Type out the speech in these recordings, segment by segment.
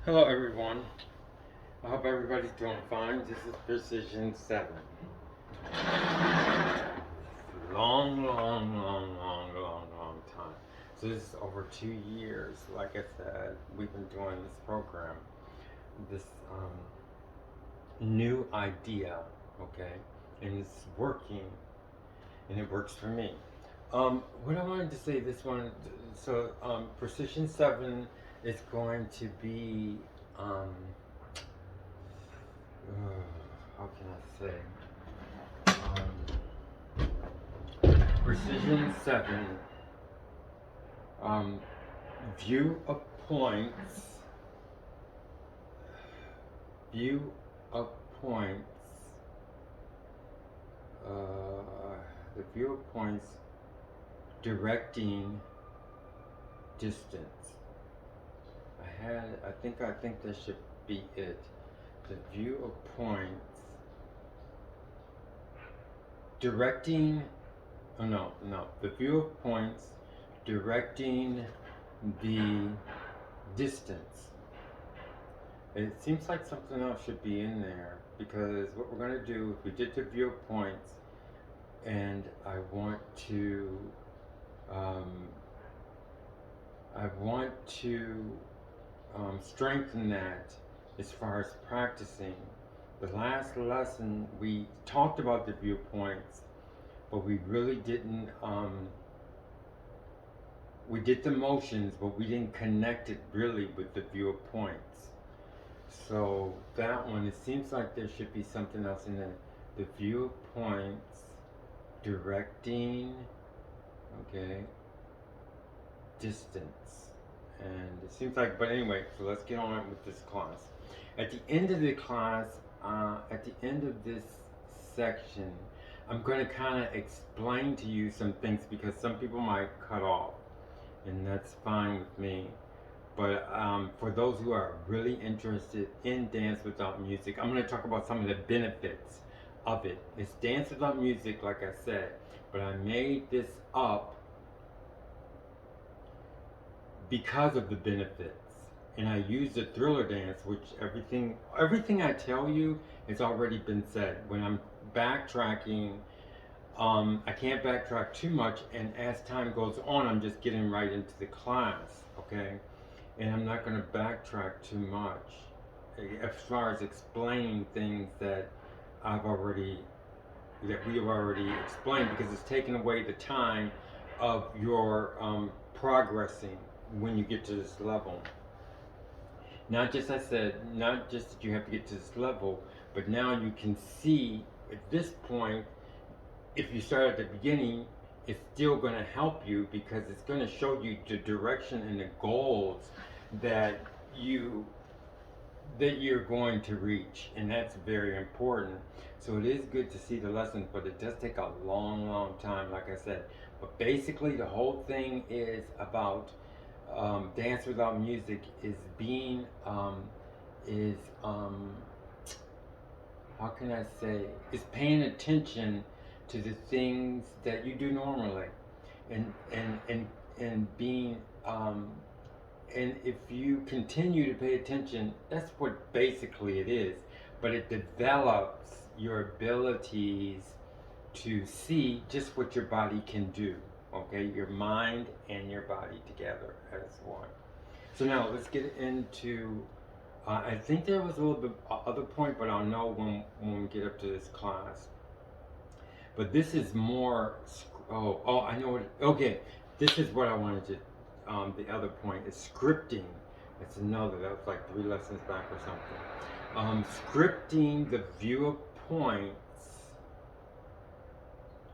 Hello everyone. I hope everybody's doing fine. This is Precision 7. Long time. So this is over 2 years. Like I said, we've been doing this program, this new idea, okay? And it's working, and it works for me. What I wanted to say this one, Precision 7 is going to be, how can I say? Precision 7, um, view of points, view of points, the view of points directing distance. I think that should be it. The view of points directing, oh no, the view of points directing the distance. It seems like something else should be in there because what we're going to do, if we did the view of points, and um, I want to strengthen that as far as practicing. The last lesson we talked about the viewpoints, but we really didn't. We did the motions, but we didn't connect it really with the viewpoints. So that one, it seems like there should be something else in there. The viewpoints directing, okay, distance. And it seems like, but anyway, so let's get on with this class. At the end of the class, at the end of this section, I'm going to kind of explain to you some things because some people might cut off, and that's fine with me. But for those who are really interested in Dance Without Music, I'm going to talk about some of the benefits of it. It's Dance Without Music, like I said, but I made this up because of the benefits. And I use the thriller dance, which everything I tell you has already been said. When I'm backtracking, I can't backtrack too much, and as time goes on, I'm just getting right into the class, okay? And I'm not going to backtrack too much as far as explaining things that we have already explained because it's taken away the time of your progressing when you get to this level. Not just, I said, not just that you have to get to this level, but now you can see at this point, if you start at the beginning, it's still going to help you because it's going to show you the direction and the goals that you're going to reach, and that's very important. So it is good to see the lessons, but it does take a long time, like I said. But basically, the whole thing is about Dance Without Music is being is how can I say, is paying attention to the things that you do normally, and and and and being and if you continue to pay attention, that's what basically it is. But it develops your abilities to see just what your body can do. Okay, your mind and your body together as one. So now let's get into. I think there was a little bit other point, but I'll know when we get up to this class. But this is more. I know what. Okay, this is what I wanted to. The other point is scripting. That's another. That was like 3 lessons back or something. Scripting the viewer points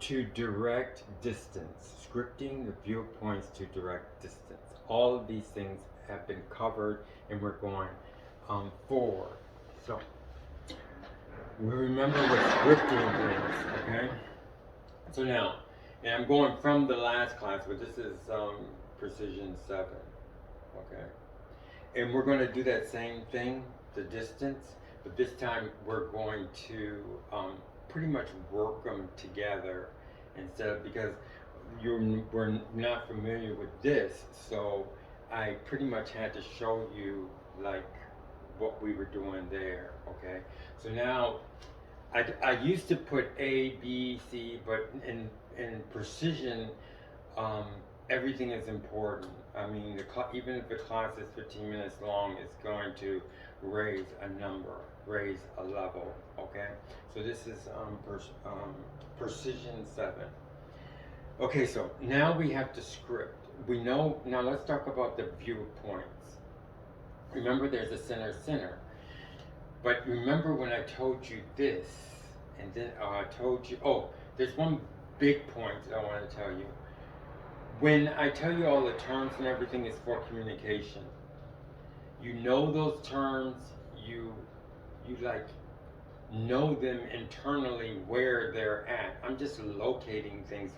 to direct distance. Scripting the viewer points to direct distance. All of these things have been covered, and we're going forward. So we remember what scripting is. Okay. So now, and I'm going from the last class, but this is Precision 7, okay? And we're going to do that same thing, the distance, but this time we're going to pretty much work them together instead of, because we're not familiar with this, so I pretty much had to show you like what we were doing there. Okay, so now I used to put A, B, C, but in precision, um, everything is important. I mean, even if the class is 15 minutes long, it's going to raise a number, raise a level. Okay, so this is precision 7. Okay, so now we have to script. We know, now let's talk about the viewpoints. Remember, there's a center. But remember when I told you this, and then I told you, oh, there's one big point that I want to tell you. When I tell you all the terms and everything is for communication, you know those terms, you like know them internally where they're at. I'm just locating things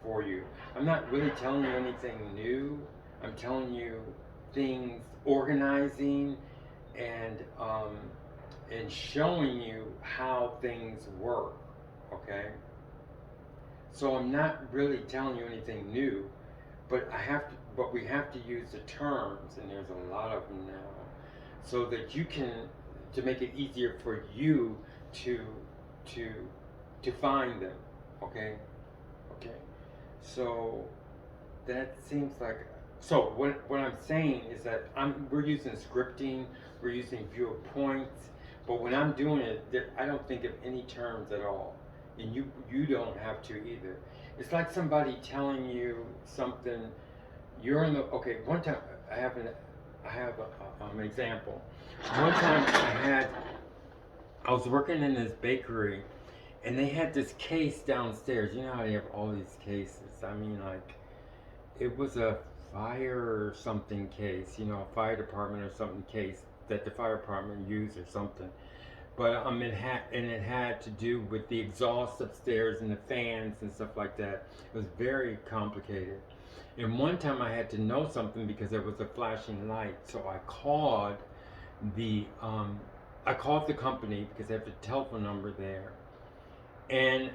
for you. I'm not really telling you anything new. I'm telling you things, organizing and showing you how things work. Okay? So I'm not really telling you anything new, but we have to use the terms, and there's a lot of them now, so that you can, to make it easier for you to to to find them. Okay? Okay. So that seems like, so what I'm saying is that we're using scripting, we're using viewpoints, but when I'm doing it, I don't think of any terms at all, and you don't have to either. It's like somebody telling you something. You're in the okay. One time I have an example. One time I was working in this bakery, and they had this case downstairs. You know how they have all these cases. I mean, like, it was a fire or something case, a fire department or something case that the fire department used or something. But it had to do with the exhaust upstairs and the fans and stuff like that. It was very complicated. And one time I had to know something because there was a flashing light, so the I called the company because they have the telephone number there, and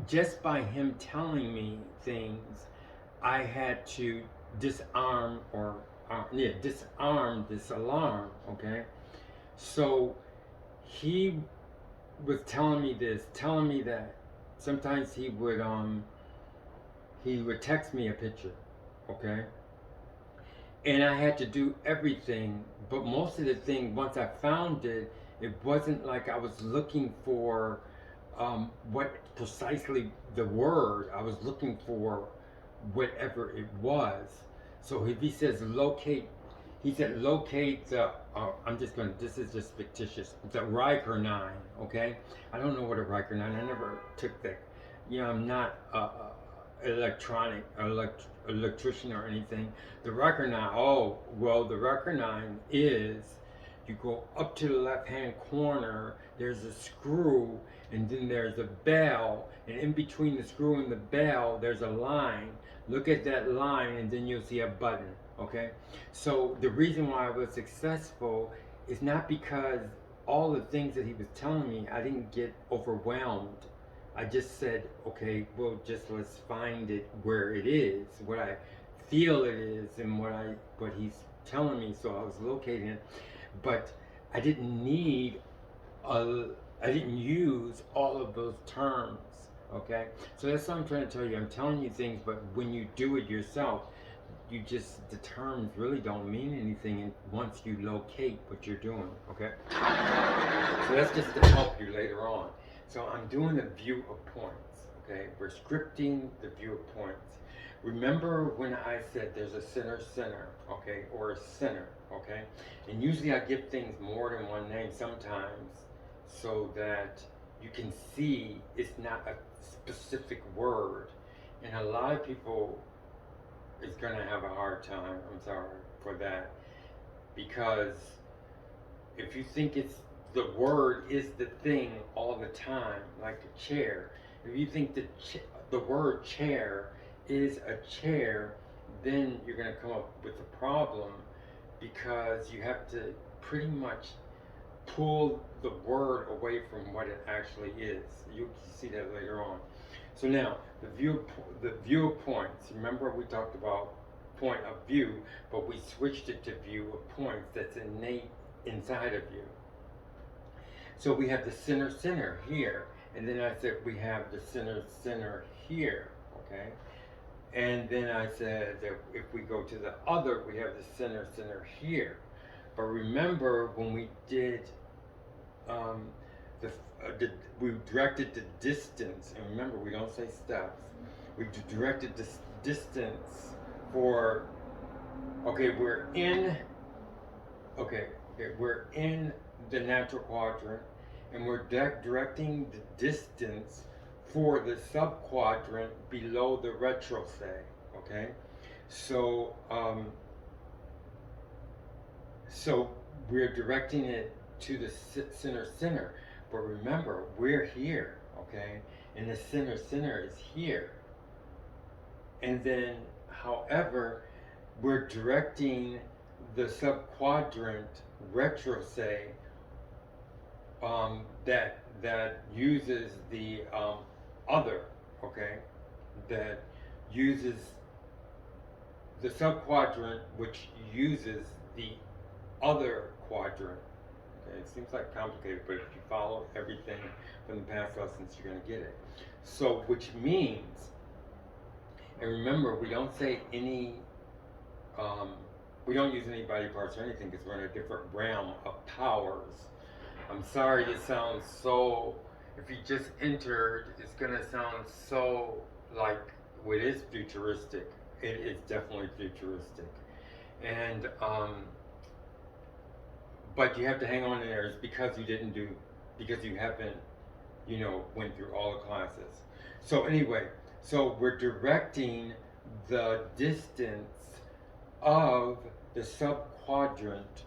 just by him telling me things, I had to disarm disarm this alarm. Okay, so he was telling me that. Sometimes he would text me a picture, okay, and I had to do everything. But most of the thing, once I found it, it wasn't like I was looking for what precisely the word. I was looking for whatever it was. So if he says locate, he said locate the, this is just fictitious, the Riker 9, okay? I don't know what a Riker 9, I never took that. I'm not electrician or anything. The Riker 9, oh, well, the Riker 9 is, you go up to the left hand corner, there's a screw, and then there's a bell, and in between the screw and the bell, there's a line. Look at that line, and then you'll see a button, okay? So the reason why I was successful is not because all the things that he was telling me, I didn't get overwhelmed. I just said, okay, well, let's find it where it is, what I feel it is, and what he's telling me. So I was locating it, but I didn't use all of those terms. Okay, so that's what I'm trying to tell you. I'm telling you things, but when you do it yourself, the terms really don't mean anything once you locate what you're doing. Okay, so that's just to help you later on. So I'm doing a view of points. Okay, we're scripting the view of points. Remember when I said there's a center, okay, or a center, okay? And usually I give things more than one name sometimes so that you can see it's not a specific word. And a lot of people is going to have a hard time, I'm sorry for that, because if you think the word is the thing all the time, like a chair, if you think the word chair is a chair, then you're going to come up with a problem, because you have to pretty much pull the word away from what it actually is. You'll see that later on. So now, the viewpoints. Remember we talked about point of view, but we switched it to view of points that's innate inside of you. So we have the center here, and then I said we have the center here, okay? And then I said that if we go to the other, we have the center here. But remember when we did we directed the distance, and remember we don't say steps. We directed this distance for, okay, we're in the natural quadrant, and we're directing the distance for the subquadrant below the retrostay, okay? So, so we're directing it to the center, but remember, we're here, okay? And the center is here. And then, however, we're directing the subquadrant retrostay that uses the other, okay? That uses the subquadrant which uses the other quadrant. Okay, it seems like complicated, but if you follow everything from the past lessons, you're going to get it. So, which means, and remember, we don't say any, we don't use any body parts or anything because we're in a different realm of powers. I'm sorry this sounds so, if you just entered, it's going to sound so like, well, it is futuristic. It is definitely futuristic. And, but you have to hang on in there. It's because you haven't, went through all the classes. So anyway, so we're directing the distance of the subquadrant,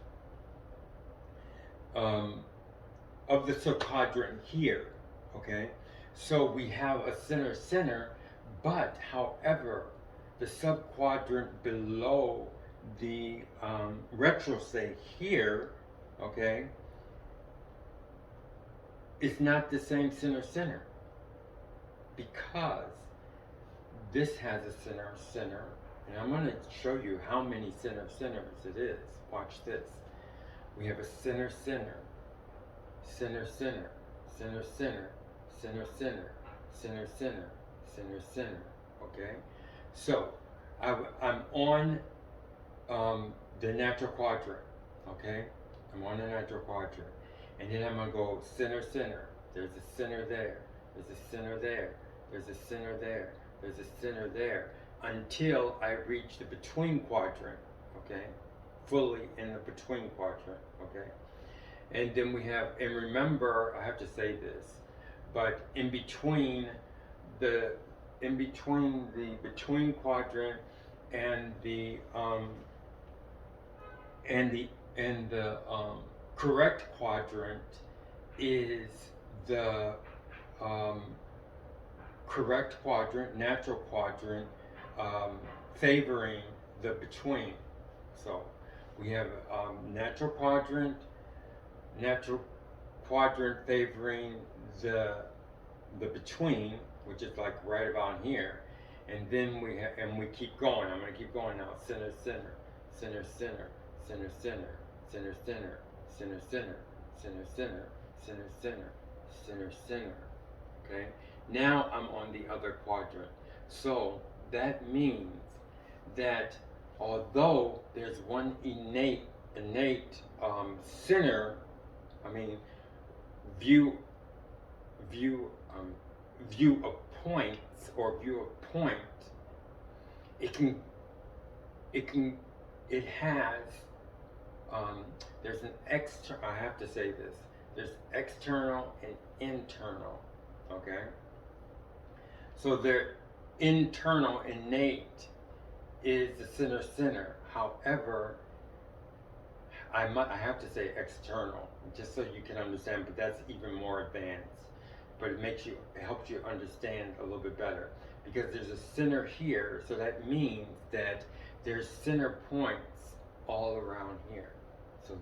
here, okay? So we have a center, but however, the subquadrant below the retrostay here, okay, is not the same center, because this has a center, and I'm going to show you how many centers it is. Watch this. We have a center, okay? So I'm on the natural quadrant, okay? I'm on the natural quadrant. And then I'm going to go center. There's a center there. There's a center there. There's a center there. There's a center there. Until I reach the between quadrant, okay? Fully in the between quadrant, okay? And then we have, and remember, I have to say this, but in between the between quadrant and the correct quadrant is the correct quadrant, natural quadrant, favoring the between. So we have natural quadrant favoring the between, which is like right about here, and then we keep going. I'm going to keep going now. Center, okay? Now I'm on the other quadrant. So that means that although there's one innate center, view of points, or view of point, it has, there's an external, I have to say this, there's external and internal, okay? So the internal innate is the center. However, I have to say external, just so you can understand, but that's even more advanced. But it helps you understand a little bit better, because there's a center here, so that means that there's center points all around here. So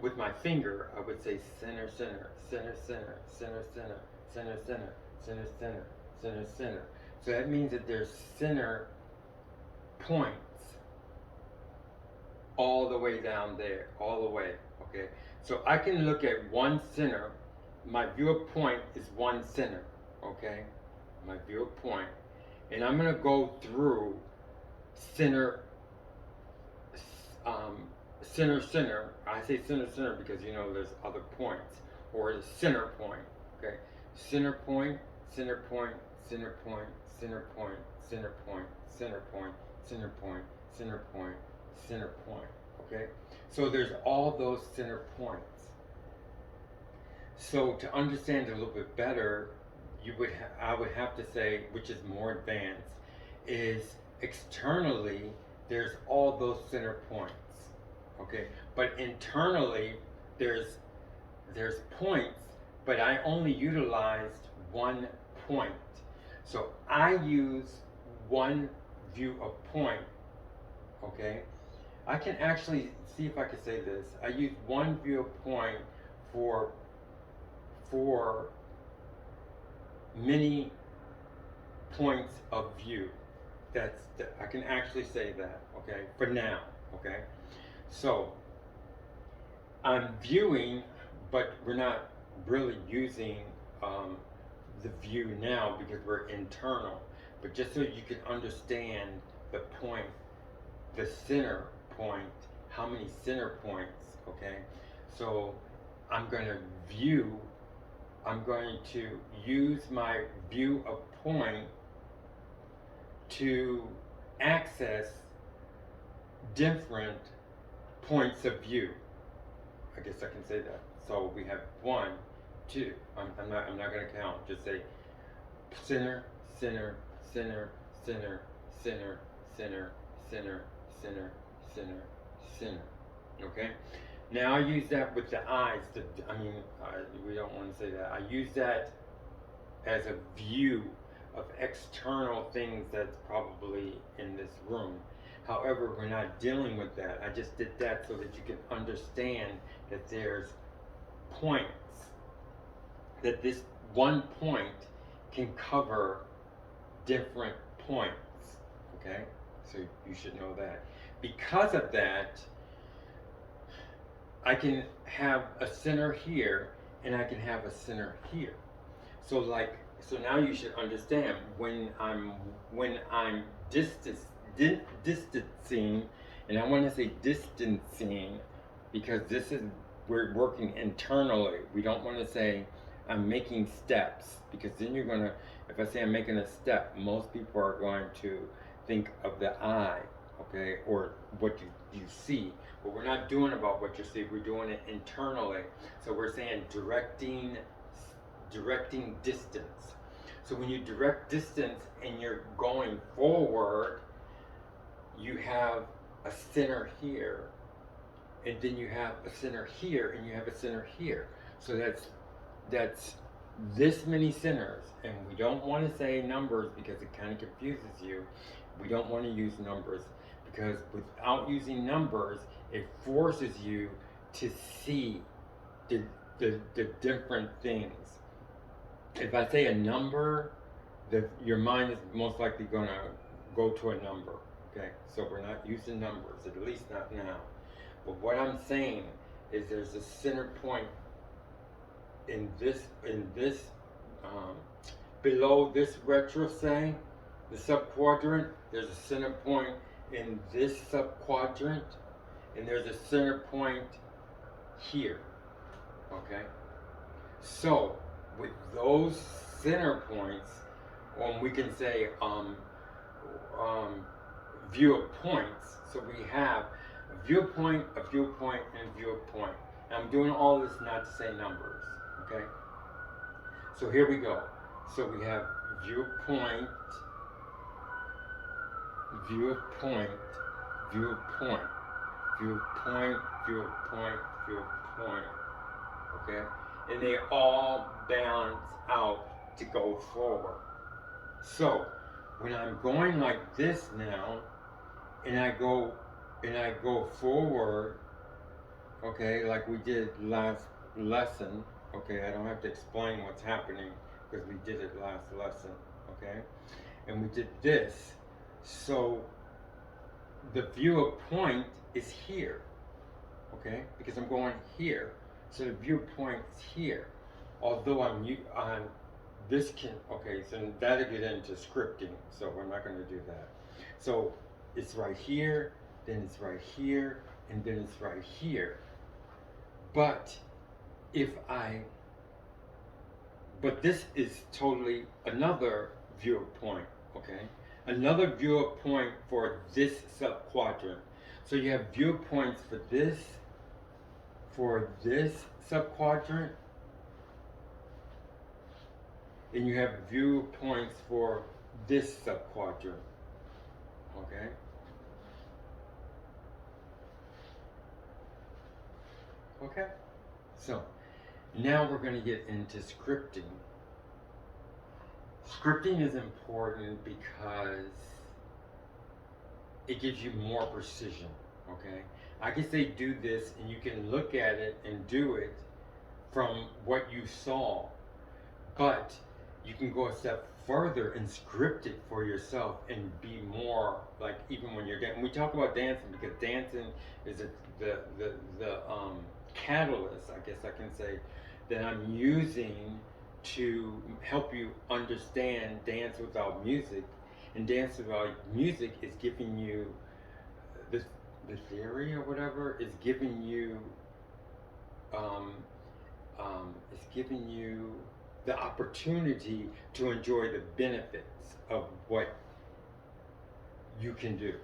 with my finger, I would say center. So that means that there's center points all the way down there, all the way, okay? So I can look at one center. My viewpoint is one center, okay? My viewpoint. And I'm gonna go through center, center. I say center because you know there's other points, or the center point, okay? Center point, center point, center point, center point, center point, center point, center point, center point, center point, okay? So there's all those center points. So to understand it a little bit better, I would have to say, which is more advanced, is externally there's all those center points, okay? But internally there's points, but I only utilized one point. So I use one view of point, okay? I can actually see if I can say this. I use one viewpoint for many points of view. I can actually say that, okay, for now, okay? So I'm viewing, but we're not really using the view now because we're internal. But just so you can understand the point, the center point, how many center points, okay? So I'm going to use my view of point to access different points of view. I guess I can say that. So we have 1, 2. I'm not going to count. Just say center, center, center, center, center, center, center, center, center, center. Okay. Now I use that with the eyes. We don't want to say that. I use that as a view of external things that's probably in this room. However, we're not dealing with that. I just did that so that you can understand that there's points, that this one point can cover different points, okay? So you should know that. Because of that, I can have a center here and I can have a center here. So now you should understand when I'm distancing, and I want to say distancing because we're working internally. We don't want to say I'm making steps, because then you're going to, if I say I'm making a step, most people are going to think of the eye, okay, or what you see. But we're not doing about what you see, we're doing it internally. So we're saying directing distance. So when you direct distance and you're going forward, you have a center here, and then you have a center here, and you have a center here. So that's this many centers, and we don't want to say numbers because it kind of confuses you. We don't want to use numbers because without using numbers, it forces you to see the different things. If I say a number, your mind is most likely going to go to a number. Okay, so we're not using numbers, at least not now. But what I'm saying is there's a center point in this below this retrosay, the subquadrant. There's a center point in this subquadrant, and there's a center point here. Okay, so with those center points, we can say view of points. So we have a viewpoint, and a viewpoint. And I'm doing all this not to say numbers, okay? So here we go. So we have viewpoint, viewpoint, viewpoint, viewpoint, viewpoint, viewpoint, okay? And they all balance out to go forward. So when I'm going like this now, and I go forward, okay, like we did last lesson, okay, I don't have to explain what's happening because we did it last lesson, okay, and we did this. So the viewpoint is here, okay? Because I'm going here, so the viewpoint is here. Although I'm this can, okay, so that'll get into scripting, so we're not going to do that. So it's right here, then it's right here, and then it's right here. But if I, but this is totally another viewpoint, okay? Another viewpoint for this subquadrant. So you have viewpoints for this subquadrant, and you have viewpoints for this subquadrant, okay? Okay, so now we're going to get into scripting. Scripting is important because it gives you more precision, okay? I can say do this, and you can look at it and do it from what you saw, but you can go a step further and script it for yourself and be more like, even when you're dancing. We talk about dancing because dancing is the catalyst, I guess I can say, that I'm using to help you understand dance without music. And dance without music is giving you the theory or whatever, is giving you it's giving you the opportunity to enjoy the benefits of what you can do.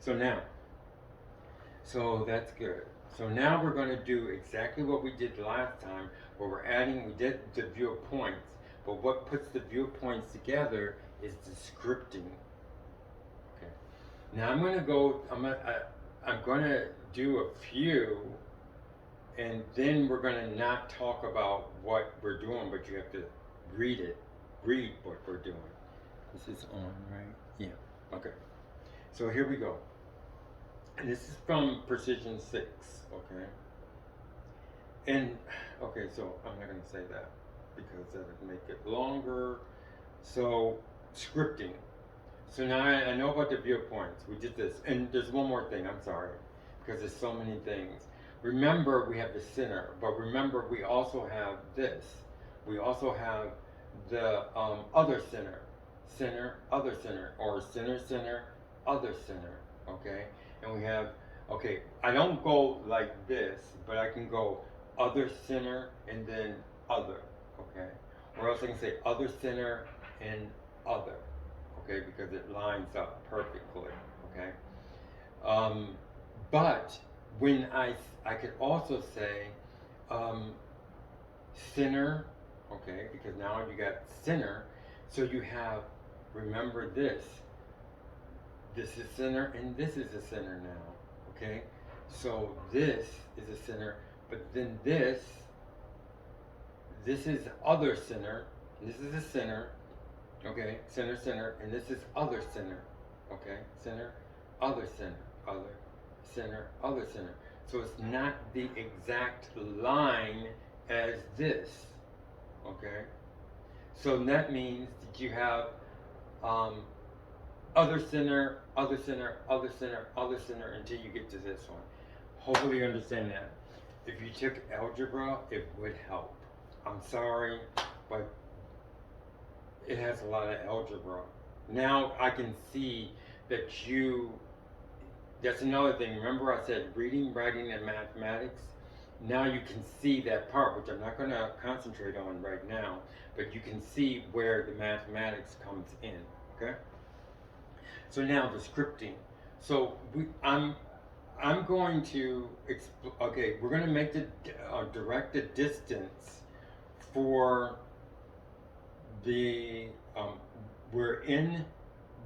So that's good. So now we're going to do exactly what we did last time, where we did the viewpoints, but what puts the viewpoints together is the scripting. Okay. Now I'm going to do a few, and then we're going to not talk about what we're doing, but you have to read what we're doing. This is on, right? Yeah. Okay. So here we go. And this is from Precision 6, okay? And, okay, so I'm not going to say that because that would make it longer. So, scripting. So now I know about the viewpoints. We did this. And there's one more thing, I'm sorry, because there's so many things. Remember, we have the center, but remember, we also have this. We also have the other center. Center, other center, or center, center, other center, okay? And we have, okay, I don't go like this, but I can go other center and then other, okay? Or else I can say other center and other, okay? Because it lines up perfectly, okay? But when I could also say center, okay? Because now you got center, so you have, remember this. This is center and this is the center now, okay? So this is the center, but then this is other center, this is the center, okay? Center, center, and this is other center, okay? Center, other center, other center, other center. So it's not the exact line as this, okay? So that means that you have other center, other center, other center, other center, until you get to this one. Hopefully you understand that. If you took algebra, it would help. I'm sorry, but it has a lot of algebra. Now I can see that that's another thing. Remember I said reading, writing, and mathematics? Now you can see that part, which I'm not going to concentrate on right now, but you can see where the mathematics comes in, okay? So now the scripting. So I'm going to okay. We're going to make the direct the distance for the we're in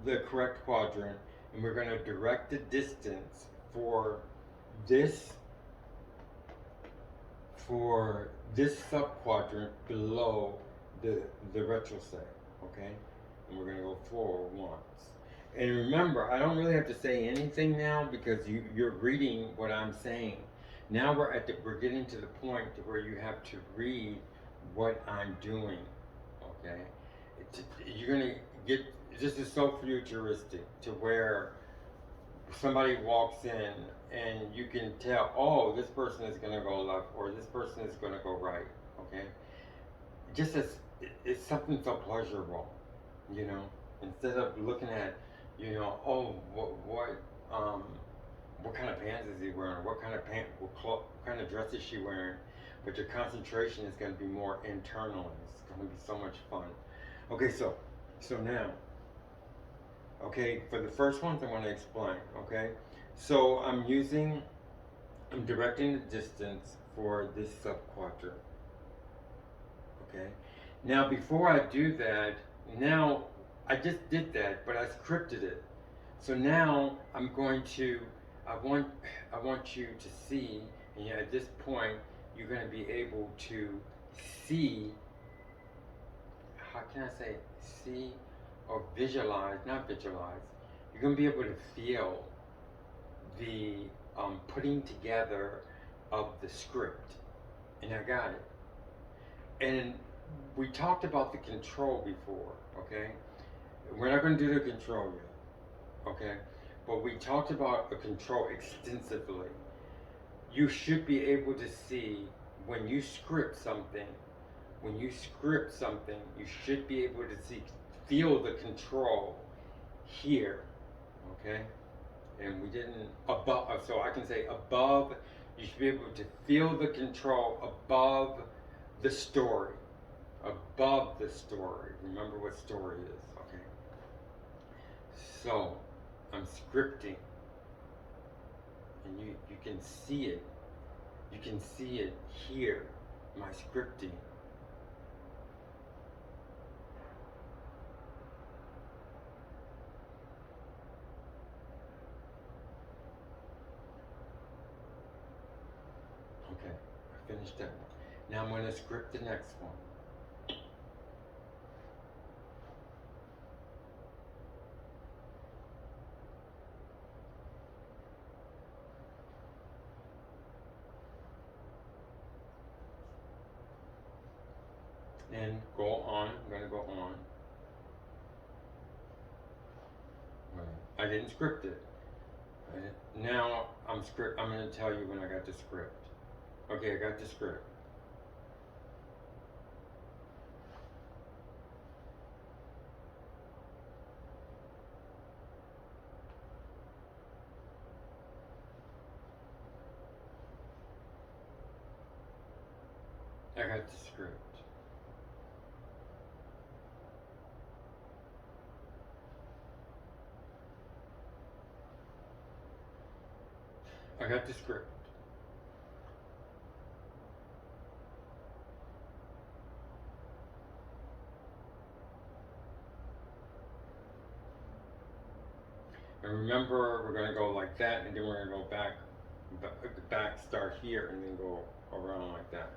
the correct quadrant, and we're going to direct the distance for this subquadrant below the retrosect. Okay, and we're going to go forward once. And remember, I don't really have to say anything now because you're reading what I'm saying. Now we're getting to the point to where you have to read what I'm doing. Okay, you're gonna get, this is so futuristic to where somebody walks in and you can tell, oh, this person is going to go left or this person is going to go right, okay? Just as it's something so pleasurable, you know, instead of looking at, you know, oh, um, what kind of pants is he wearing? What kind of dress is she wearing? But your concentration is going to be more internal. It's going to be so much fun. Okay, so now, okay, for the first ones, I want to explain. Okay, so I'm directing the distance for this subquadrant. Okay, now before I do that, now I just did that, but I scripted it. So now I'm going to, I want, I want you to see, and at this point, you're going to be able to see, how can I say, see or visualize, not visualize, you're going to be able to feel the putting together of the script. And I got it. And we talked about the control before, okay? We're not going to do the control yet, okay? But we talked about the control extensively. You should be able to see when you script something, you should be able to see, feel the control here, okay? And we didn't, above, so I can say above, you should be able to feel the control above the story. Above the story. Remember what story is, okay? So, I'm scripting. And you can see it. You can see it here, my scripting. Okay, I finished that one. Now I'm going to script the next one. And go on. I'm going to go on. I didn't script it. Now I'm going to tell you when I got the script. Okay, I got the script. I got the script. I got the script. And remember, we're going to go like that, and then we're going to go back, start here, and then go around like that.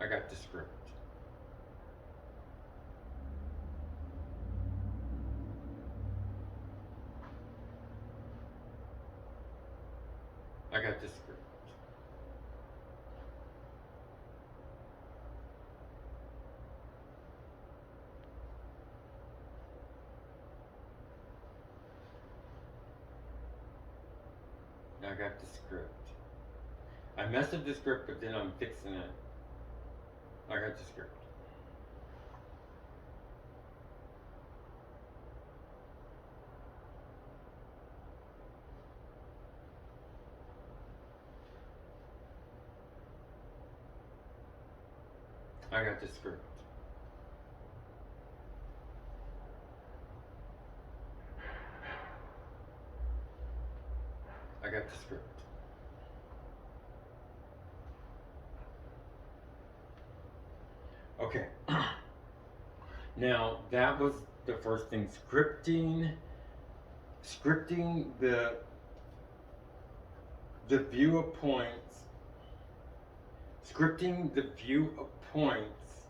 I got the script. I got the script. I got the script. I messed up the script, but then I'm fixing it. I got the script. I got the script. I got the script. Okay. Now that was the first thing. Scripting the view of points. Scripting the view of points.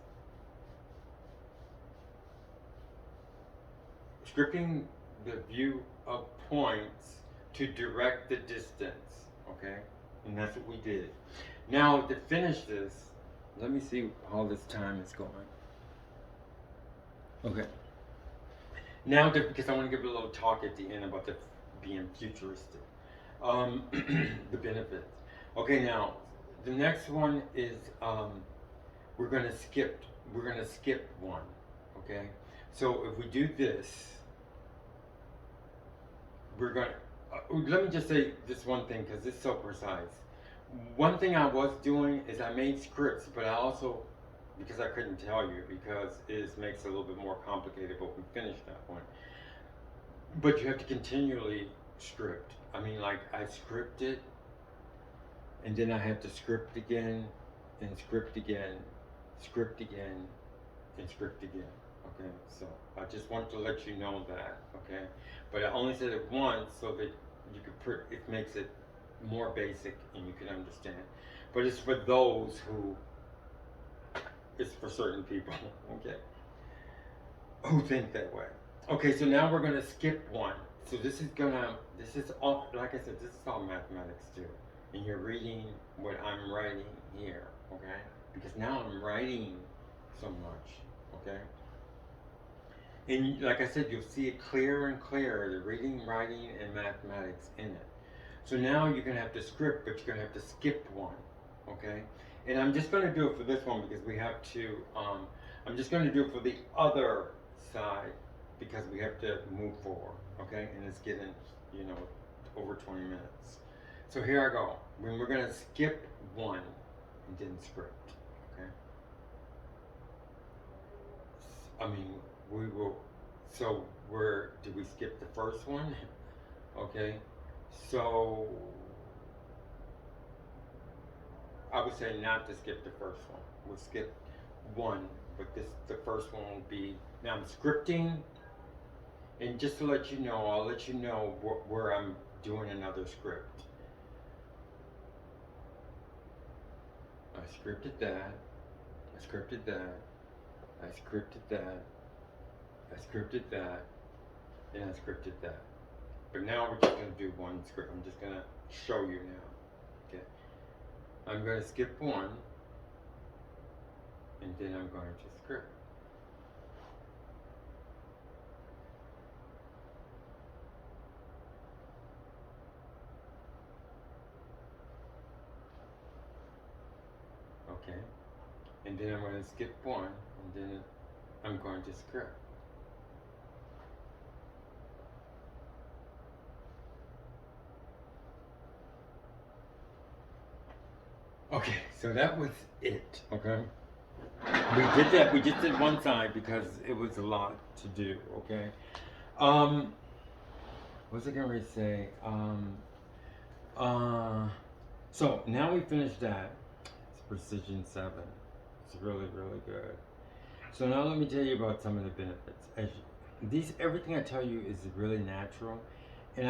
Scripting the view of points to direct the distance. Okay? And that's what we did. Now to finish this, let me see how this time is going. Okay. Now, because I want to give a little talk at the end about the being futuristic, the benefits. Okay, now the next one is we're gonna skip. We're gonna skip one. Okay, so if we do this, we're gonna. Let me just say this one thing because it's so precise. One thing I was doing is I made scripts, but I also, because I couldn't tell you because it makes it a little bit more complicated, but we finished that one. But you have to continually script. I mean, like I scripted, and then I have to script again, and script again, script again, and script again. Okay, so I just want to let you know that. Okay, but I only said it once so that you could put it makes it more basic and you can understand. But it's for those who it's for certain people. Okay, who think that way. Okay, so now we're gonna skip one. So this is all, like I said, this is all mathematics too. And you're reading what I'm writing here, okay? Because now I'm writing so much, okay? And like I said, you'll see it clearer and clearer, the reading, writing, and mathematics in it. So now you're gonna have to script, but you're gonna have to skip one, okay? And I'm just gonna do it for this one because we have to, I'm just gonna do it for the other side because we have to move forward, okay? And it's getting, you know, over 20 minutes. So here I go. We're gonna skip one and then script, okay? I mean, we will, so did we skip the first one? Okay, so I would say not to skip the first one. We'll skip one, but the first one will be, now I'm scripting, and just to let you know, I'll let you know where I'm doing another script. I scripted that, I scripted that, I scripted that, I scripted that, and I scripted that. But now we're just going to do one script. I'm just going to show you now. Okay. I'm going to skip one, and then I'm going to script. Okay. And then I'm going to skip one, and then I'm going to script. Okay, so that was it, okay? We did that, we just did one side because it was a lot to do, okay? What's I gonna say? So now we finished that. It's Precision 7. It's really, really good. So now let me tell you about some of the benefits. Everything I tell you is really natural,